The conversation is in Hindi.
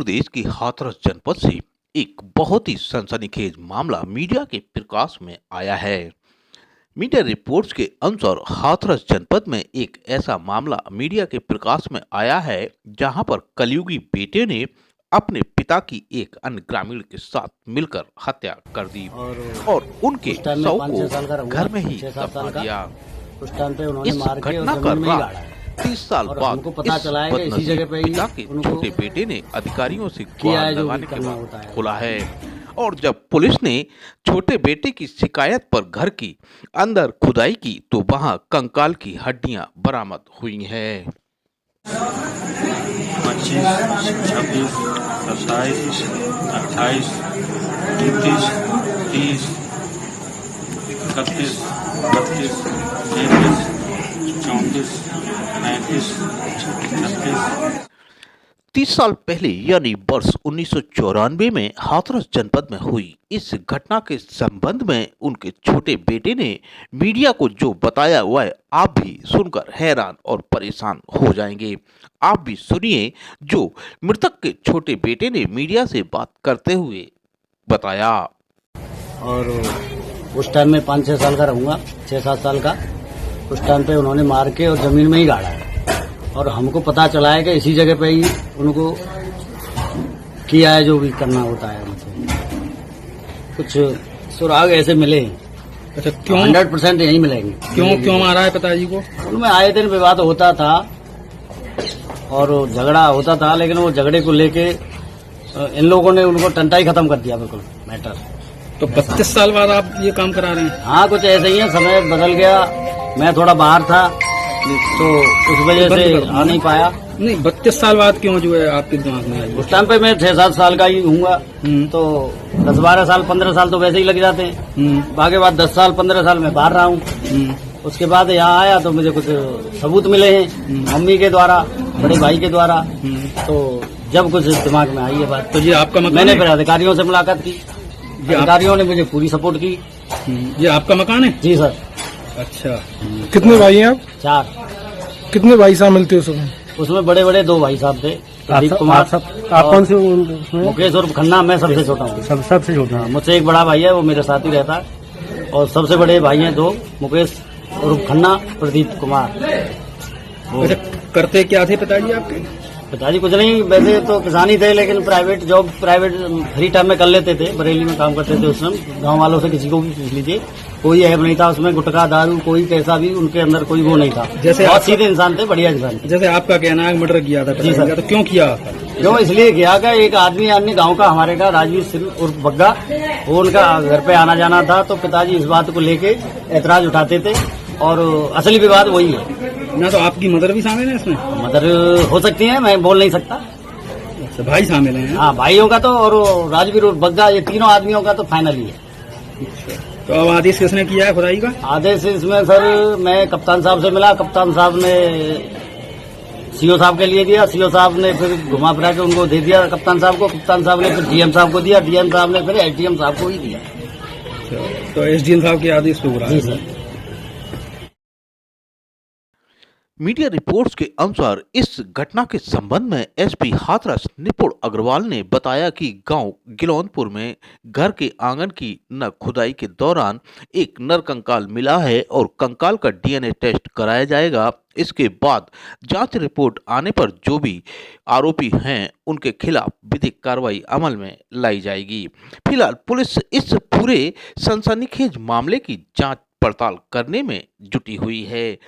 प्रदेश के हाथरस जनपद से एक बहुत ही सनसनीखेज मामला मीडिया के प्रकाश में आया है। मीडिया रिपोर्ट्स के अनुसार हाथरस जनपद में एक ऐसा मामला मीडिया के प्रकाश में आया है जहां पर कलयुगी बेटे ने अपने पिता की एक अन्य ग्रामीण के साथ मिलकर हत्या कर दी और उनके शव को घर में ही दफना दिया। उस टाइम पे उन्होंने इस मार के घटना और का जमीन में ही राज गाड़ा है। 30 साल और बाद हमको पता इस चला है कि इसी जगह पे ही पिता के उनको छोटे बेटे ने अधिकारियों से किया गुहार है जो लगाने भी के करना बाद होता है। खुला है। और जब पुलिस ने छोटे बेटे की शिकायत पर घर की अंदर खुदाई की तो वहां कंकाल की हड्डियां बरामद हुई हैं। 25, 26, 27, 28, 29, 30, 31, 32, 33, 34, 35, 36। 30 साल पहले यानी वर्ष 1994 में हाथरस जनपद में हुई इस घटना के संबंध में उनके छोटे बेटे ने मीडिया को जो बताया वह आप भी सुनकर हैरान और परेशान हो जाएंगे। आप भी सुनिए जो मृतक के छोटे बेटे ने मीडिया से बात करते हुए बताया। और उस टाइम में 5-6 साल का रहूंगा, 6-7 साल का। उस टाइम पे उन्होंने मार के और जमीन में ही गाड़ा है। और हमको पता चला है कि इसी जगह पे ही उनको किया है जो भी करना होता है। मतलब कुछ सुराग ऐसे मिले हैं। अच्छा, क्यों 100% यही मिलेंगे। क्यों मारा है पिताजी को? उनमें आए दिन विवाद होता था और झगड़ा होता था, लेकिन वो झगड़े को लेके इन लोगों ने उनको टंटा ही खत्म कर दिया बिल्कुल मैटर। तो 32 साल बाद आप ये काम करा रहे हैं? हाँ, कुछ ऐसे ही है, समय बदल गया। मैं थोड़ा बाहर था तो उस वजह से आ नहीं पाया। नहीं, 32 साल बाद क्यों जो है आपके दिमाग में आई? उस टाइम पे मैं 6-7 साल का ही हूँगा, तो 10-12 साल 15 साल तो वैसे ही लग जाते हैं। बाकी बाद 10 साल 15 साल में बाहर रहा हूँ। उसके बाद यहाँ आया तो मुझे कुछ सबूत मिले हैं मम्मी के द्वारा, बड़े भाई के द्वारा। तो जब कुछ दिमाग में आई है बात, तो ये आपका मकान मैंने है? फिर अधिकारियों से मुलाकात की। अधिकारियों ने मुझे पूरी सपोर्ट की। ये आपका मकान है? जी सर। अच्छा, कितने भाई हैं आप? 4। कितने भाई साहब थे उसमें? उसमें बड़े बड़े 2 भाई साहब थे, प्रदीप कुमार। आप कौन से उसमें? मुकेश और खन्ना। मैं सबसे छोटा हूँ। सबसे छोटा है। मुझसे एक बड़ा भाई है, वो मेरे साथ ही रहता है। और सबसे बड़े भाई हैं 2, मुकेश और खन्ना, प्रदीप कुमार। अच्छा, करते क्या थे पिताजी आपके? पिताजी कुछ नहीं, वैसे तो किसानी थे, लेकिन private job private free time में कर लेते थे। बरेली में काम करते थे उस समय। गाँव वालों से किसी को भी पूछ लीजिए, कोई ऐप नहीं था उसमें, गुटखा दारू कोई कैसा भी उनके अंदर कोई वो नहीं था। जैसे बहुत सीधे इंसान थे, बढ़िया इंसान थे। जैसे आपका कहना है मर्डर किया था जी सर। तो क्यों किया? क्यों इसलिए किया कि एक आदमी अन्य गांव का हमारे का राजवीर सिंह उर्फ बग्गा, वो उनका घर पे आना जाना था, तो पिताजी इस बात को लेके ऐतराज उठाते थे। और असली विवाद वही है ना। तो आपकी मदर भी शामिल है इसमें? मदर हो सकती है, मैं बोल नहीं सकता। अच्छा, भाई शामिल हैं? हाँ, भाइयों का तो और राजवीर और बग्गा, ये तीनों आदमियों का तो फाइनल ही है। तो अब आदेश किसने किया है खुदाई का? आदेश इसमें सर मैं कप्तान साहब से मिला। कप्तान साहब ने सीओ साहब के लिए दिया। सीओ साहब ने फिर घुमा फिरा के उनको दे दिया कप्तान साहब को। कप्तान साहब ने फिर डीएम साहब को दिया। डीएम साहब ने फिर एसडीएम साहब को ही दिया। तो एसडीएम साहब के आदेश पे हो रहा है? जी सर। मीडिया रिपोर्ट्स के अनुसार इस घटना के संबंध में एसपी हाथरस निपुण अग्रवाल ने बताया कि गांव गिलौनपुर में घर के आंगन की न खुदाई के दौरान एक नर कंकाल मिला है और कंकाल का डीएनए टेस्ट कराया जाएगा। इसके बाद जांच रिपोर्ट आने पर जो भी आरोपी हैं उनके खिलाफ विधिक कार्रवाई अमल में लाई जाएगी। फिलहाल पुलिस इस पूरे सनसनीखेज मामले की जांच पड़ताल करने में जुटी हुई है।